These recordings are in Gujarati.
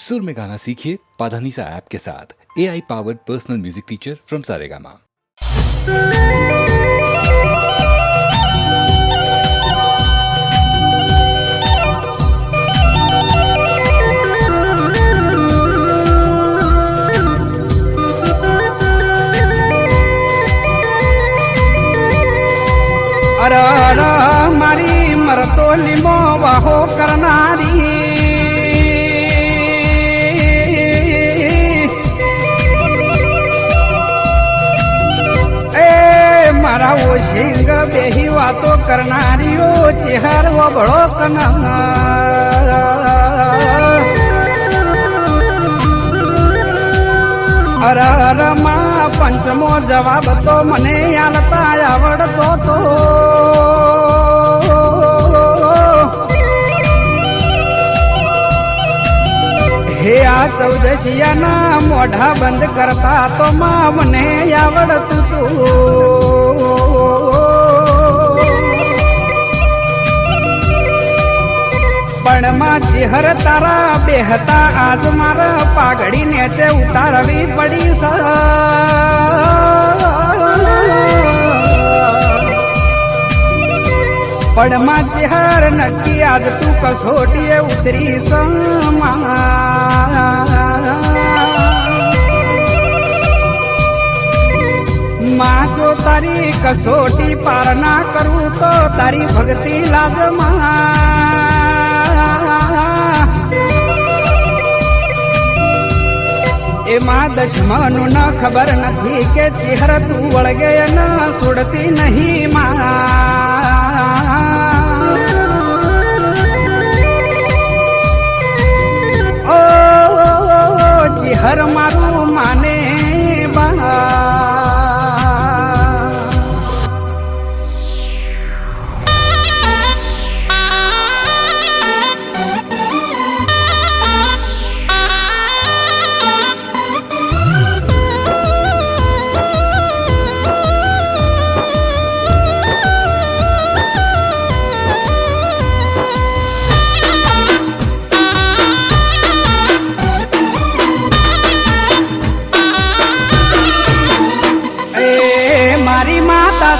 सुर में गाना सीखिए पाधानीसा ऐप के साथ। AI powered personal music teacher from Saregama. अर मारी मरतोली मोवाहो करनारी ए मारा वो सिंग बेही वातो करनारी ओ चेहर वो बड़ो कना अर मां पंचमो जवाब तो मने आलता आवड़तो तो हे आ चौदशिया ना मोढ़ा बंद करता तो मां मने आवड़त तू पण मां चेहर तारा बेहता आज मारा पागड़ी नेचे उतारवी पड़ी सा पण मां चेहर नक्की आज तू कसोटी उतरी समा मां जो तारी कसोटी पार ना करूं तो तारी भक्ति लाजमा एमा दशमनु न खबर नहीं के चेहर तू वळगे न सुड़ती नहीं मां ओ चेहर मारू माने बा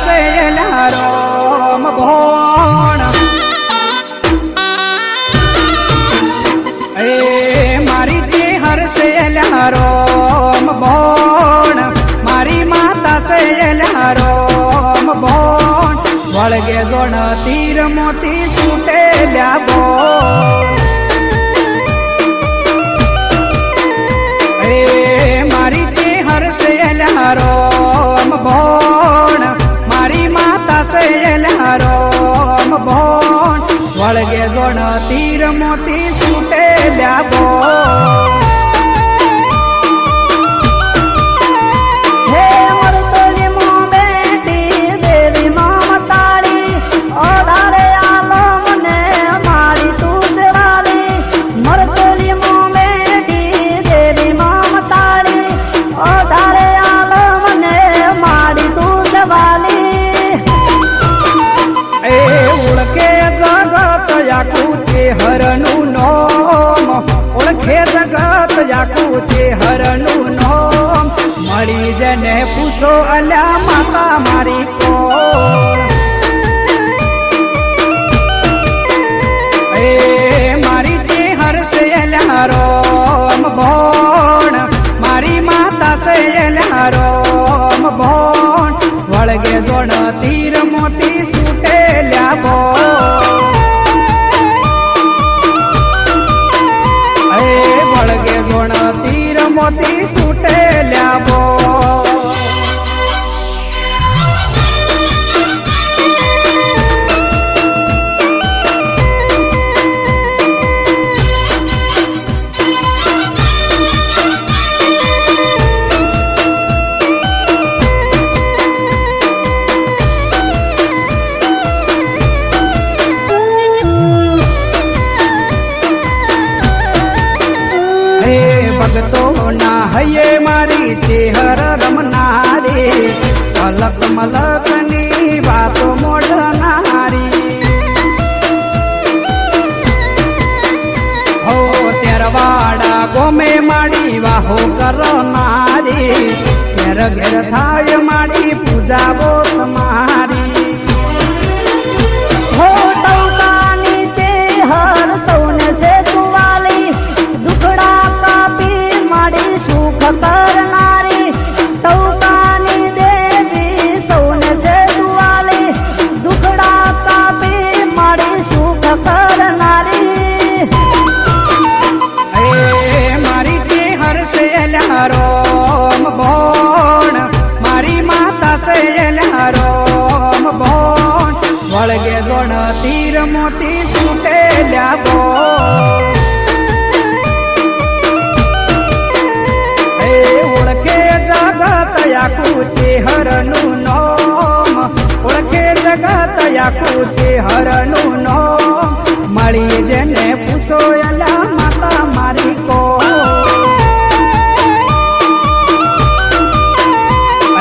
से रोम भोण ए मारी चेहर से रोम भोण मारी माता से रोम भोण वळगे जोण तीर मोती छूटे ल्याबो ए मारी चेहर से रोम भोण मारी माता से रोम भोण वळगे जोण तीर मोती छूटे ल्याबो हे मरतोली मो बेटी देवी ममतारी ओधारे आलो मने मारी तू सेवाली मरतोली मो बेटी देवी ममतारी ओधारे आलो मने मारी तू सेवाली ओळखे जगत याकू चेहरनु नोम ओळखे जगत याकू चेहरनु नोम मरी जने पूछो अल्या माता मारी को ए मारी चेहर से रोम भोण मारी माता से रोम भोण वळगे जोण तीर मोती छूटे ल्याबो ए वळगे जोण तीर मोती छूटे ल्याबो भगतो ना हये मारी चेहर रमनारी अलक मलकनी बातो मोडनारी हो तेरवाड़ा હોમે માડી વાહો કરનારી ઘેર ઘેર થાય માડી પૂજાવો તમારી હો ટૌકા નીચે હર સૌને છે તુવાલી દુખડા કાપી માડી સુખ કરનારી ટૌકાની દેવી સૌને છે તુવાલી દુખડા કાપી માડી સુખ કરનારી એ મારી જે હરસે રોમ ભોણ મારી માતા સે રોમ ભોણ વળગે જોણ તીર મોતી છૂટેલ્યા બો એ ઓળખે જગત યાકુ ચેહરનું નોમ ઓળખે જગત યાકુ ચેહરનું નોમ મળી જેને પૂછો એલા માતા મારી કો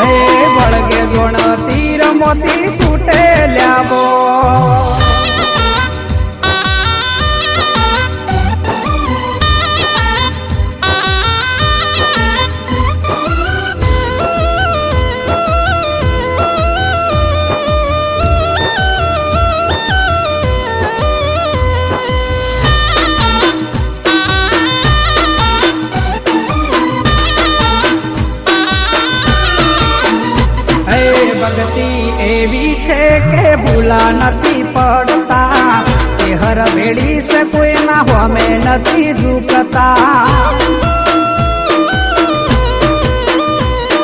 એ વળગે જોણ તીર મોતી છૂટેલ્યા બો ભક્તિ એવી છે કે ભૂલા નથી પડતા ચેહર ભેડી છે કોઈના હોમે નથી ઝૂકતા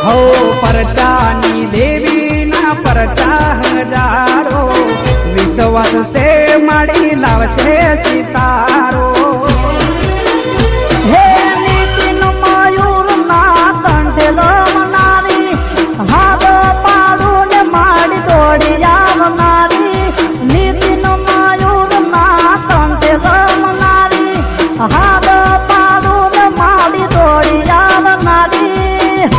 હો પરચાની દેવીના પરચા હજારો વિશ્વાસ છે માડી લાવશે સિતારો હે નીતિન મયુર ના કંઠે લમનારી હાથ પાડું ને માડી દોડી આવનારી નીતિન મયુર ના કંઠે લમનારી હાથ પાડું ને માડી દોડી આવનારી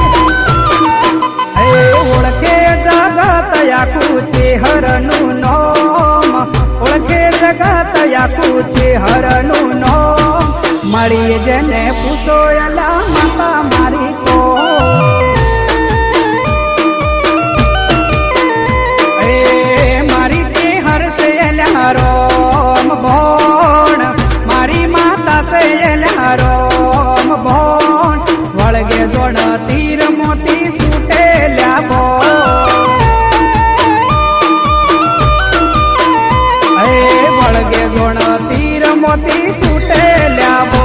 એ ઓળખે જગત યાકુ ચેહરનું નોમ ઓળખે જગત યાકુ ચેહરનું નોમ મળી જેને પૂછો એલા માતા મારી કો એ મારી જે હરસે રોમ ભોણ મારી માતા સે રોમ ભોણ વળગે જોણ તીર મોતી છૂટેલ્યા બો એ વળગે જોણ તીર મોતી છૂટેલ્યા બો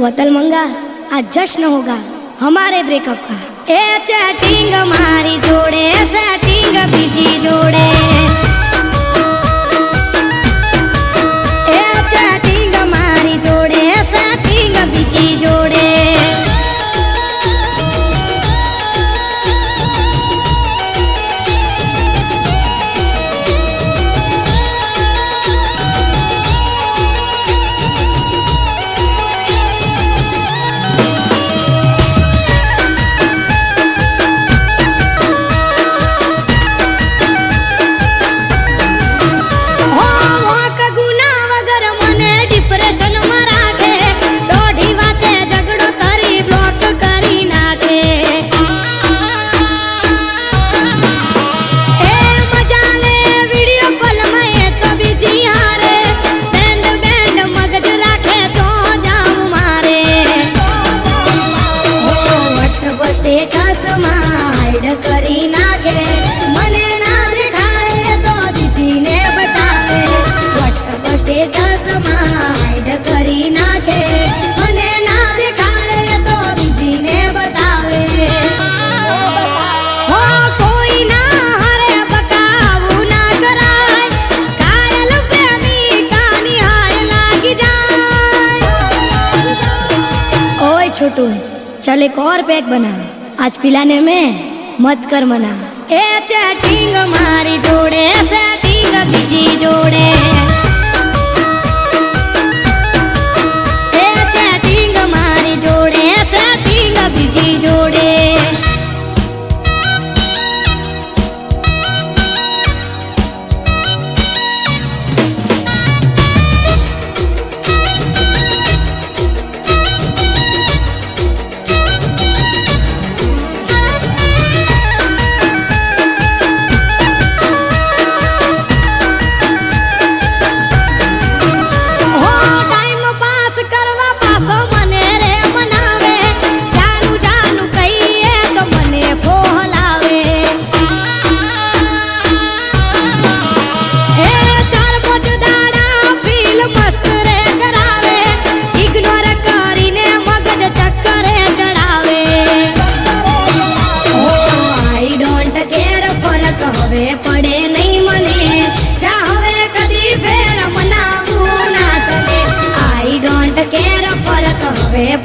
बोतल मंगा, आज जश्न होगा हमारे ब्रेकअप का। ए चैटिंग मारी जोड़े, सेटिंग बिजी जोड़े, ए चैटिंग मारी जोड़े, सेटिंग बिजी जोड़े। छोटू चल एक और पैक बना, आज पिलाने में मत कर मना। ए चैटिंग मारी जोड़े, सेटिंग बिजी जोड़े, ए चैटिंग मारी जोड़े, सेटिंग बिजी जोड़े।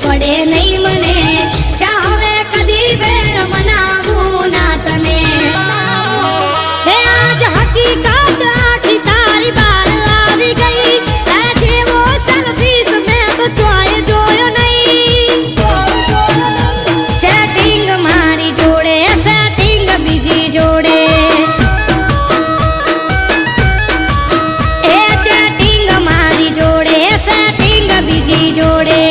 પડે નહીં મને ચાહવે કદી ફેર મનાવું ના તને। હે આજ હકીકત આખી તારી બાર આવી ગઈ, એ જેવો સેલ્ફીસ મેં તો ચોય જોયો નહીં। ચેટિંગ મારી જોડે, સેટિંગ બીજી જોડે, એ ચેટિંગ મારી જોડે, સેટિંગ બીજી જોડે।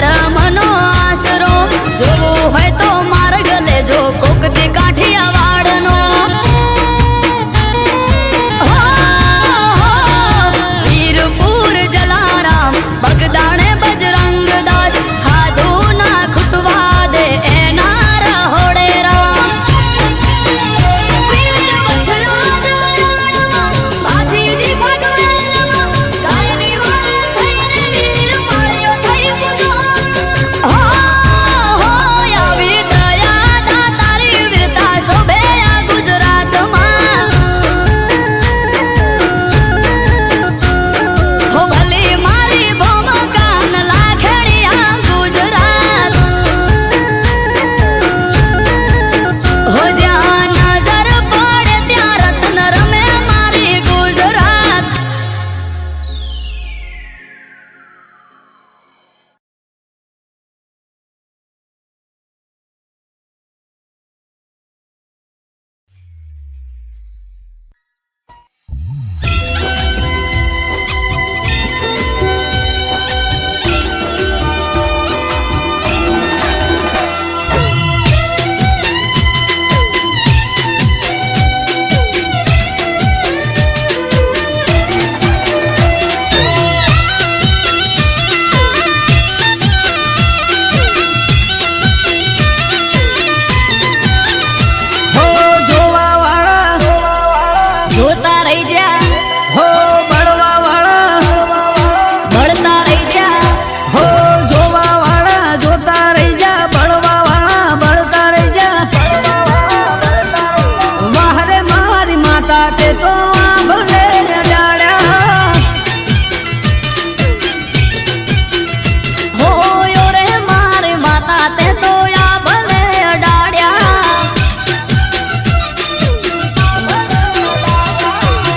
ધર્મનો આશરો જોવું હોય તો માર્ગ લેજો કોકતી કાઠિયાવાડનો વીરપુર જલારામ બગદાણે બજરંગ દાસ ખાધું ના ખૂટવા દે એના રહોડે રામ ભાથીજી ભગવાનમાં ગાયની વાર થઈને વીર પાળ્યો થઈ પૂજો આવી દયા તારી વીરતા શોભે આ ગુજરાતમાં હો ભલી મારી ભૂમકાન લાખણી આ ગુજરાત હો જ્યાં નજર પડે ત્યાં રત્ન રમે મારી ગુજરાત હો જોવા વાળા જોતા રહી જા હો બળવા વાળા બળતા રહી જા હો જોવા વાળા જોતા રહી જા બળવા વાળા બળતા રહી જા વાહરે મારી માતા તે તો આંભલે ડાળ્યા હો યો રે મારી માતા તે તો આ ભલે અડાડ્યા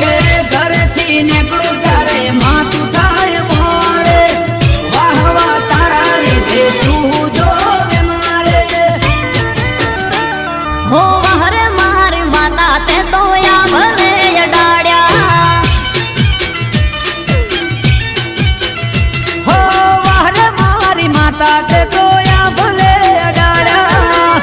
કે ઘરેથી નીકળું ત્યારે માથું થાય મોરે વાહવા તારા લીધે શું જોવે મારે હો વહરે મારી માતા તે તો આ ભલે અડાડ્યા હો વાહરે મારી માતા તે તો આંભલે ડાળ્યા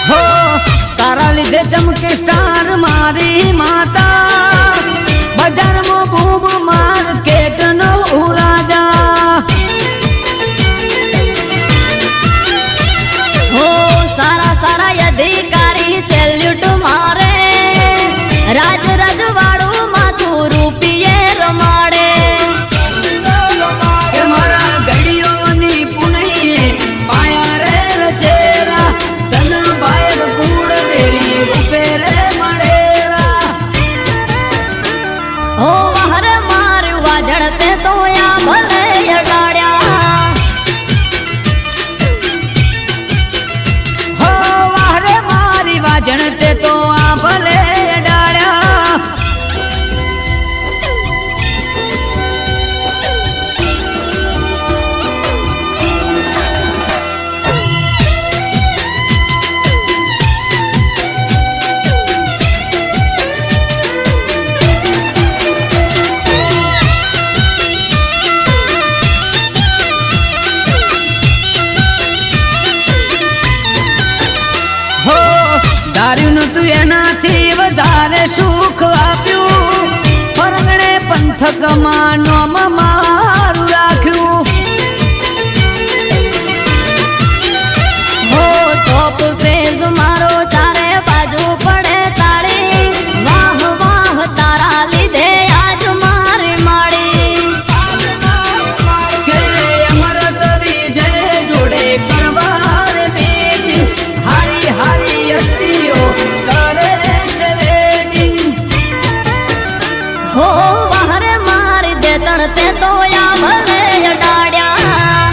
હો તારા લીધે ચમકે સ્ટાર મારી માતા બજારમાં બૂમ માર્કેટ નો રાજા હો સારા સારા અધિકારી સેલ્યુટ મારે રાજ રજવાડું માથું રૂપિયે રમાડે કે મારા ગડીઓની પુનઈએ પાયા રે રચેલા તન બાયર કુળ દેરી રૂપે રે મળેલા હો વહરે મારું વાજણ તે તો આ ભલે અડાડ્યા હો વાહરે મારી વાજણ તે તો આંભલે ડાળ્યા હો ધાર્યું નતું એનાથી વધારે સુખ આપ્યું પરગણે પંથકમાં નોમ મારું રાખ્યું હો ટોપ ક્રેઝ મારો ચારે બાજુ પડે તાળી વાહ વાહ તારા લીધે આજ મારી માળી કે અમરત વિજય જોડે કરવાર બેટ હારી હારી અસ્તીઓ કરે છે વેટિંગ હો વહરે મારી દેતણ તે તો આ ભલે અડાડ્યા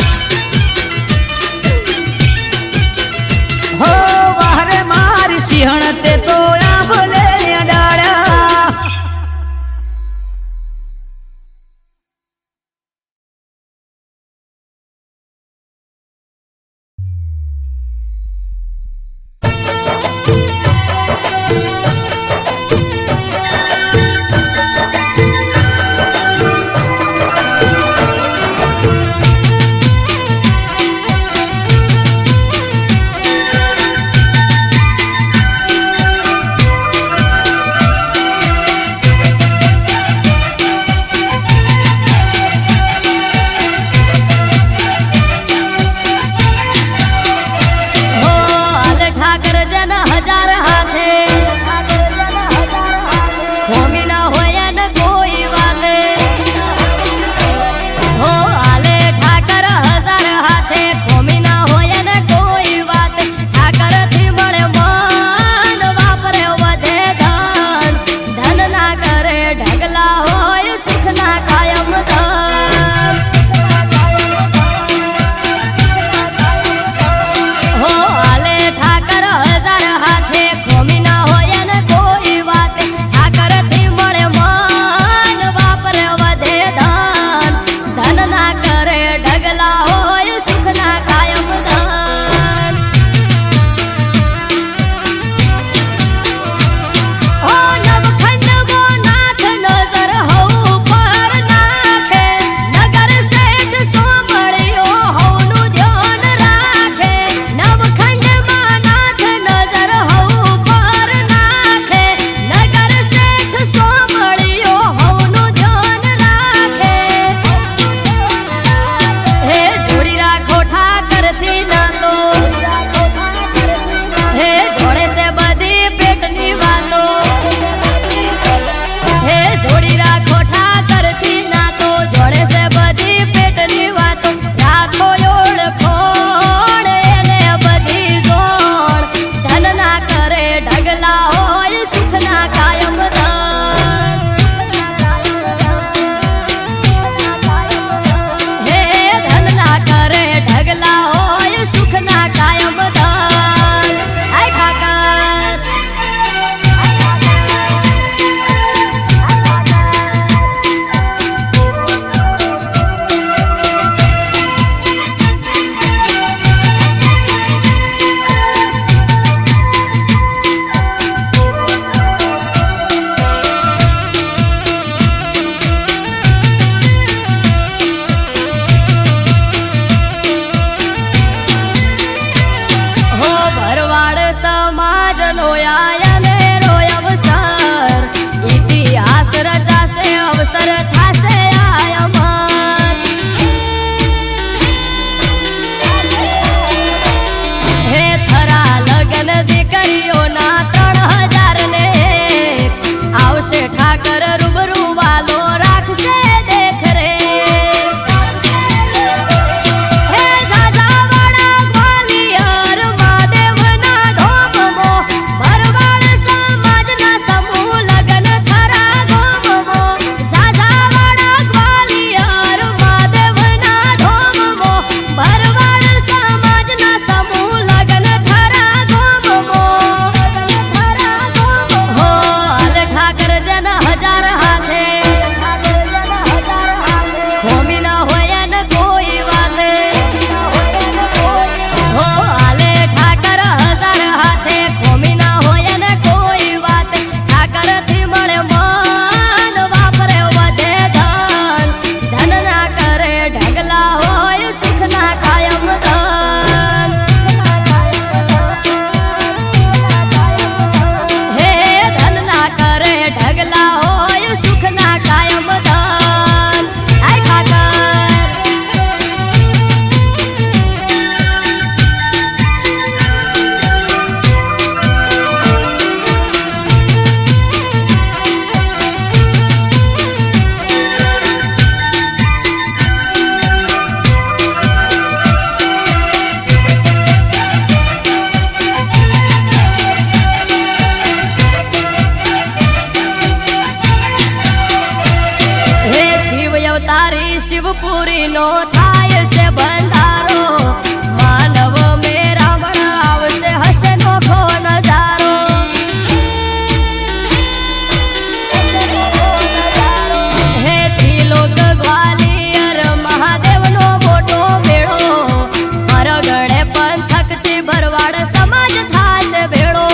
હો વાહરે મારી સિંહણ શિવપુરી નો થાય છે ભંડારો માનવ મેરામણ આવશે હશે નોખો નજારો હે ત્રિલોક ગ્વાલિયર મહાદેવ નો મોટો મેળો અરગણે પંથક થી ભરવાડ સમાજ થાશે ભેળો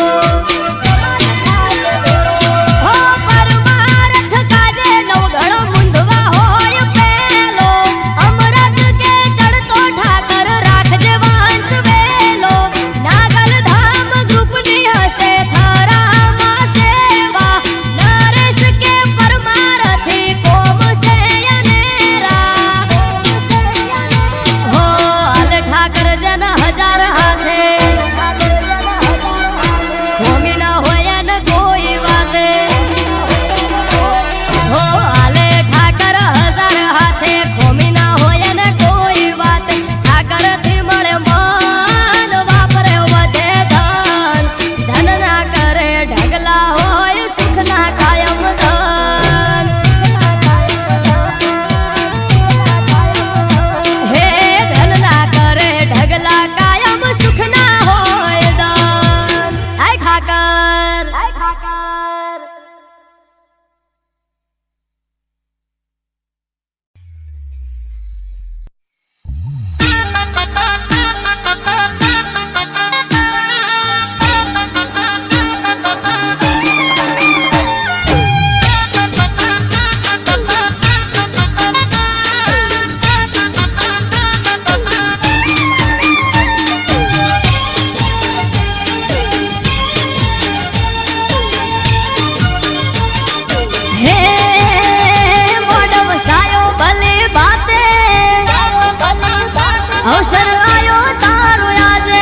અવસર આયો તારો આજે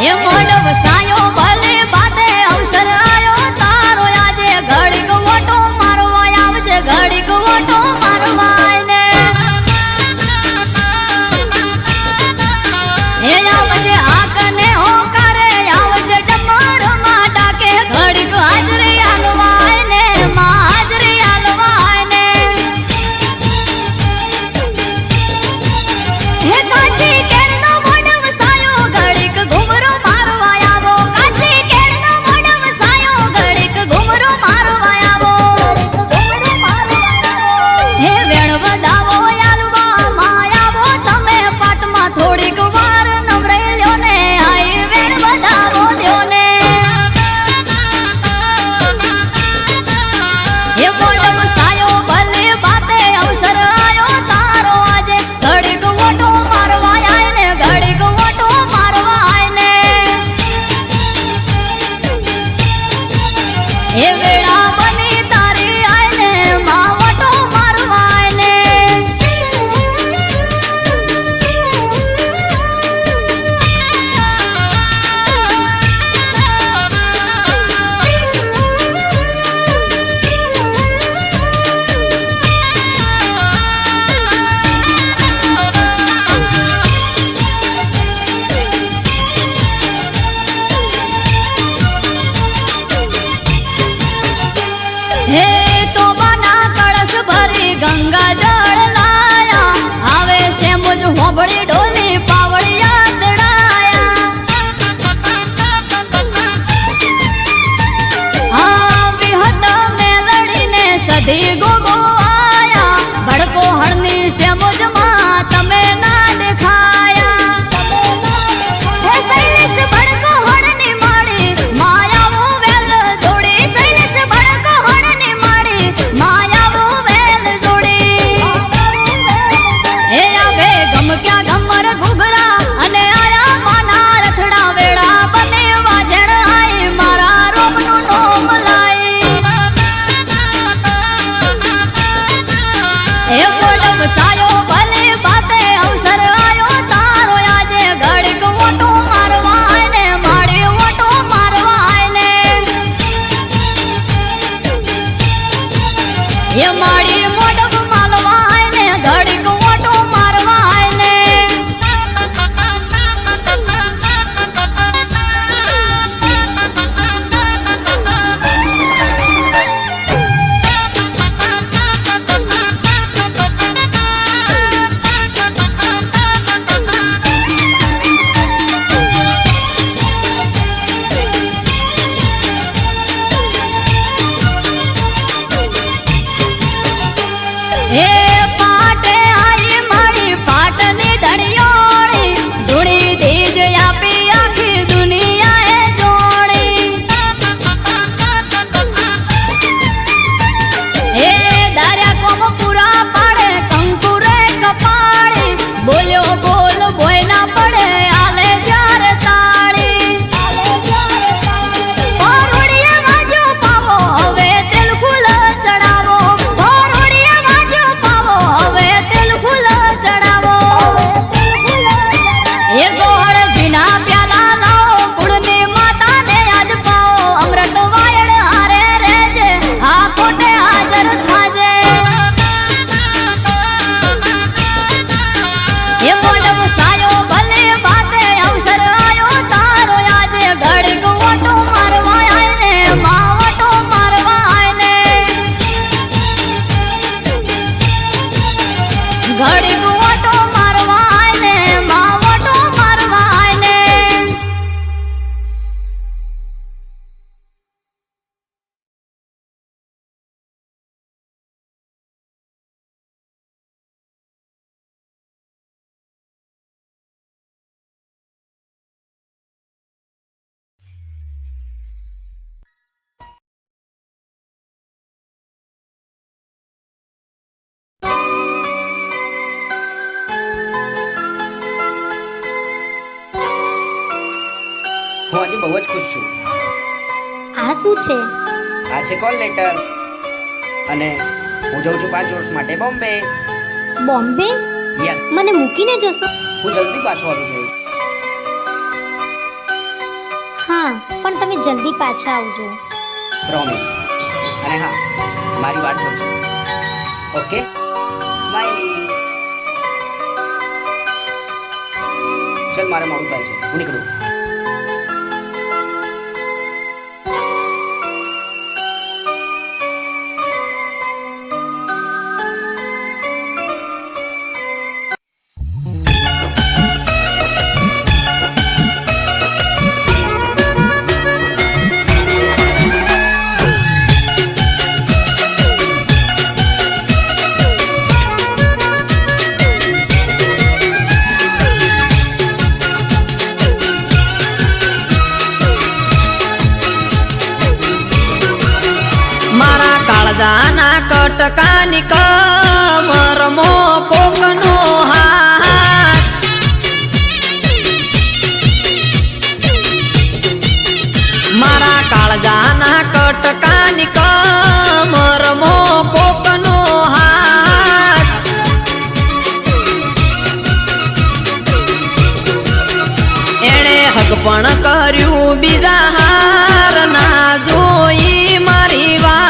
એ મોઢ વસાયો ભલે બાતે અવસર આયો તારો આજે ઘડીક ઓટો મારવા આવજે ઘડીક ઓટો મારવા ને એ આવજે આકને હોકારે આવજે ડમર માટાકે ઘડીક હાજરી આલવાય ને માં હાજરી આલવાય ને હે કાચી કેળનો મોઢ વસાયો ઘડીક ઘુમરો મારવા આવો કાચી કેળનો મોઢ વસાયો ઘડીક ઘુમરો મારવા આવો હે વેણ વધાવો આલવા માયાવો તમે પાટમાં થોડીક વાર નવરે લ્યો ને આઈ વેણ વધાવો દ્યો ને હે મોઢ વસાયો ભલે બાતે અવસર આયો તારો આજે ઘડીક ઓટો મારવા આય ને ઘડીક ઓટો મારવા આય ને એ વેળા બની તારી આય ને માં ઓટો મારવા આય ને હે તો બના કળશ ભરી ગંગા જળ લાયા આવે છે મુજ હોબળી ઢોલી પાવડિયા દડાયા હા વિહત મેલડીને સધી ગોગો આયા ભડકો હળની છે મુજમાં તમે ના દેખાયા હે શૈલેષ ભડકો હળની માડી માયાવો વેલ જોડી શૈલેષ ભડકો હળની માડી માયાવો વેલ જોડી હે આવે ગમ ક્યાં ગમર ઘુઘરા અને આયા માના રથડા વેળા બને વાજણ આઈ મારા રોમનું નોમ લાઈ હે મોઢ વસાયો ભલે બાતે અવસર આયો તારો આજે ઘડીક ઓટો મારવા આય ને માડી ઓટો મારવા આય ને હે માડી મોઢ માલવા આય ને ઘડીક ઓટો મારવા આય ને આ શું છે? આ છે કોલ લેટર અને હું જઉં છું 5 વર્ષ માટે બોમ્બે. બોમ્બે? યસ, મને મૂકીને જશો? હું જલ્દી પાછો આવી જઈશ. હા, પણ તમે જલ્દી પાછા આવજો. પ્રોમિસ. અને હા, મારી વાત કરજો. Okay, smiley. ચલ, મારે મોડું થાય છે, હું નીકળું. મારા કાળજાના કટકાની કમરમો કોકનો હાથ, મારા કાળજાના કટકાની કમરમો કોકનો હાથ, એણે હક પણ કર્યું બીજા હાર ના જોઈ મારી વાત,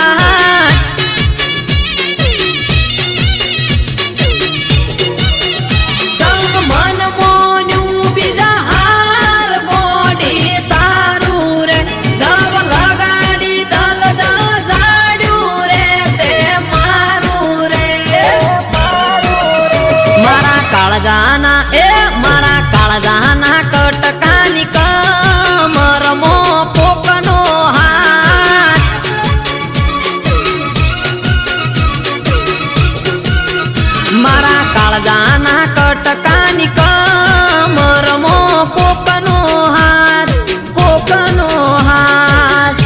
સંગ મન મોન્યું બીજા હાર બોડી તારું રે, દવ લગાડી દલ દજાડ્યું રે તે મારું રે, મારા કાળજાના મારા કાળજાના કટકાની કમરમો કોકનો હાથ, મારા કાળજાના કટકાની કમરમો કોકનો હાથ, કોકનો હાથ.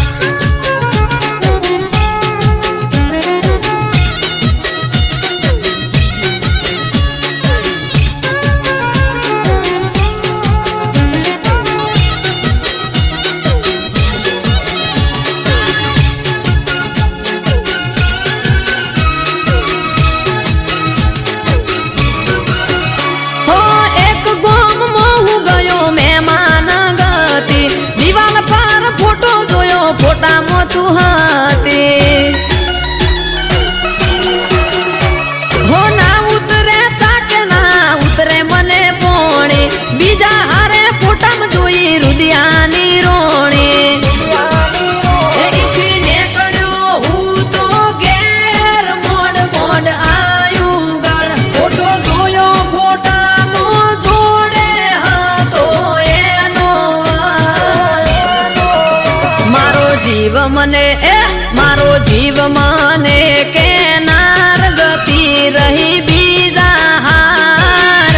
હો એક ગોમમાં હું ગયો મહેમાન ગતિ, દિવાલ પર ફોટો જોયો ફોટામાં તું હતી, હો ના ઉતરે ચાકે ના ઉતરે મને પોણી, બીજા હારે ફોટામાં જોઈ રુદિયાની રોણી, એથી નીકળ્યો હું તો ઘેર, મોડ મોડ આયું ઘર, ફોટો જોયો ફોટાનો જોડે હતો એનો મારો જીવ મને મારો જીવ મને કેનાર જતી રહી બીજા હાર,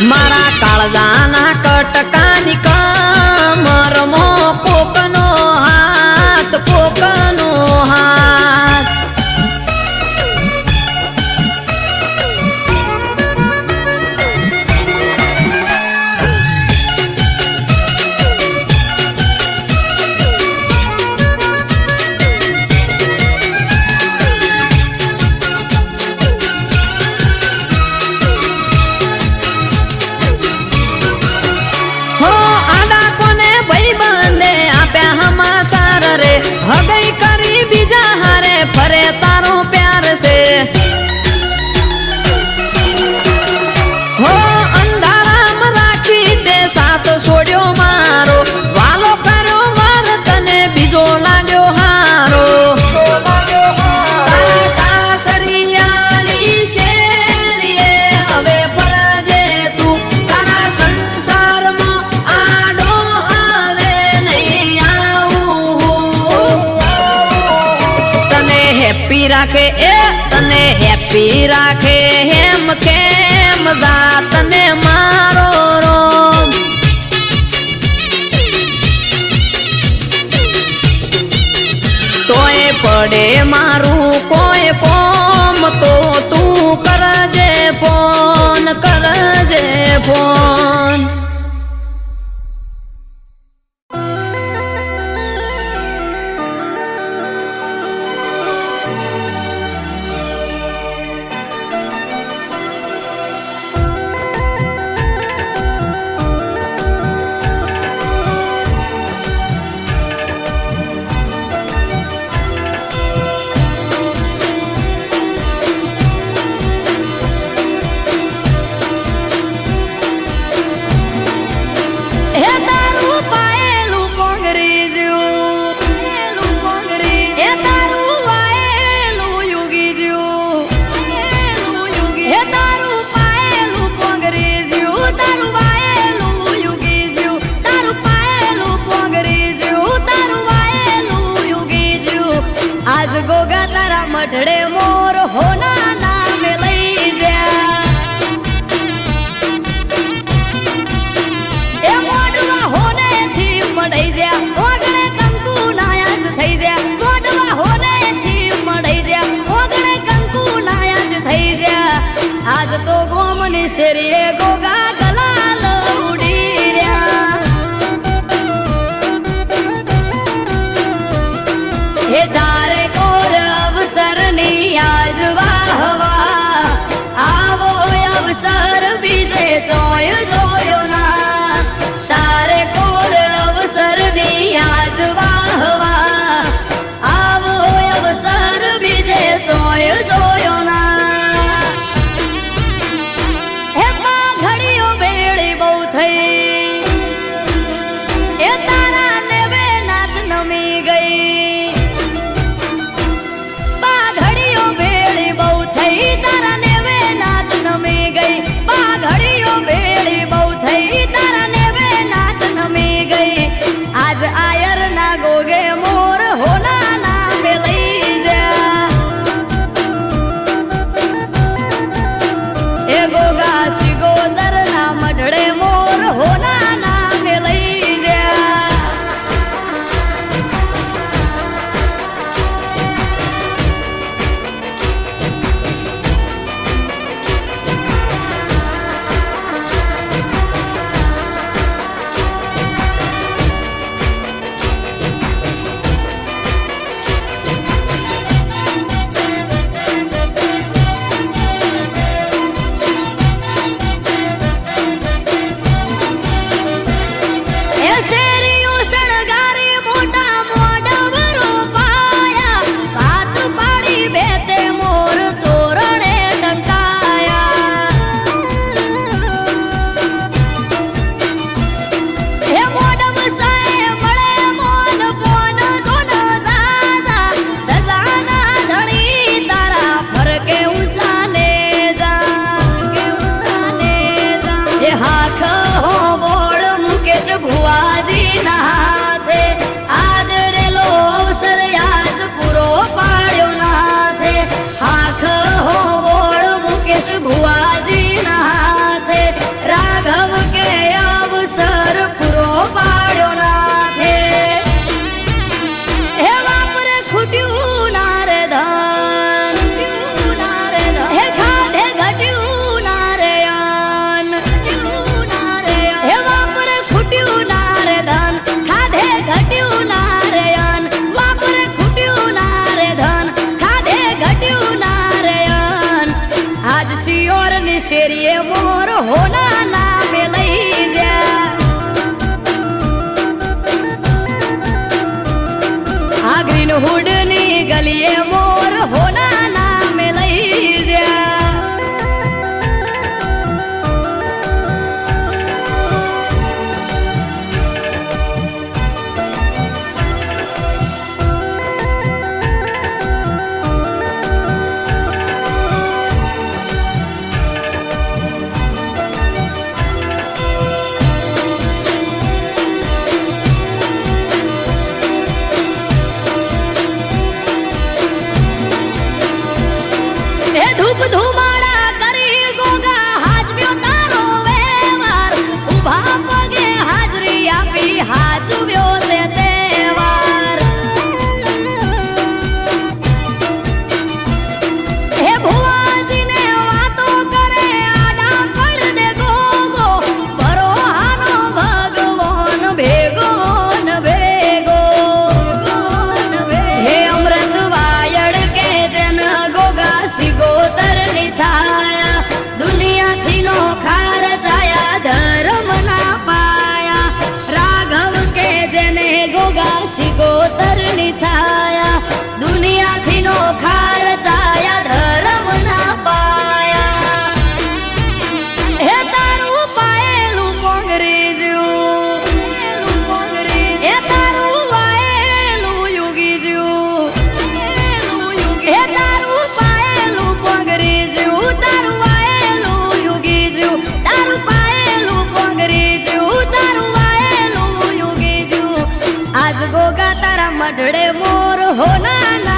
મારા કાળજાના કટકાની કમરમો કોકનો હાથ, કોકનો હાથ. હો આડા કોને ભાઈબંધે આપ્યા સમાચાર રે, હગઈ કરી બીજા હારે ફરે તારો પ્યાર છે, હો અંધારામાં રાખી તે સાથ છોડ્યો મારો, વાલો કર્યો વાર તને બીજો લાગ્યો હારો, તારા સાસરિયાની શેરીએ હવે ફરજે તું, તારા સંસારમાં આડો હવે નહીં આવું, તને હેપી રાખે તને હેપી રાખે હેમ કેમ દા તને મારો રોમ, તોય પડે મારું કોઈ પોમ તો તું કરજે ફોન કરજે. કરજે ફોન મઠડે મોર હોના નામે લઈ જા એ મોડવા હોને થી મડાઈ જા ઓગણે કંકુ નાયાજ થઈ જા મોડવા હોને થી મડાઈ જા ઓગણે કંકુ નાયાજ થઈ જા આજ તો ગોમની શેરીએ ગોગા ગલાલ ઉડી રહ્યા હે જારે કોર અવસરની આજ વાહવા આવો અવસર બીજે જોયો જોયો ના તારે કોર અવસરની આજ વાહવા આવો અવસર બીજે જોયો જોયો ના હે ઘડીઓ બેડી બહુ થઈ એ તારા નેવે નાથ નમી ગઈ આજ આયર ના ગોગે મોર હોના નામે લઈ જા એ ગોગા સિગોદર ના મઢડે મોર હોના નામે લઈ જા છાયા દુનિયાથી નો ખાર ચાયા ધર્મ ના પાયા હે તારું પાયેલું કોંગ્રેજ્યું હે તારું વાયેલું યુગી જ્યું હે તારું પાયેલું કોંગ્રેજ્યું તારું વાયેલું યુગી જ્યું તારું પાયેલું કોંગ્રેજ્યું તારું વાયેલું યુગી જ્યું આજ ગોગા તારા મઢડે મોર હોના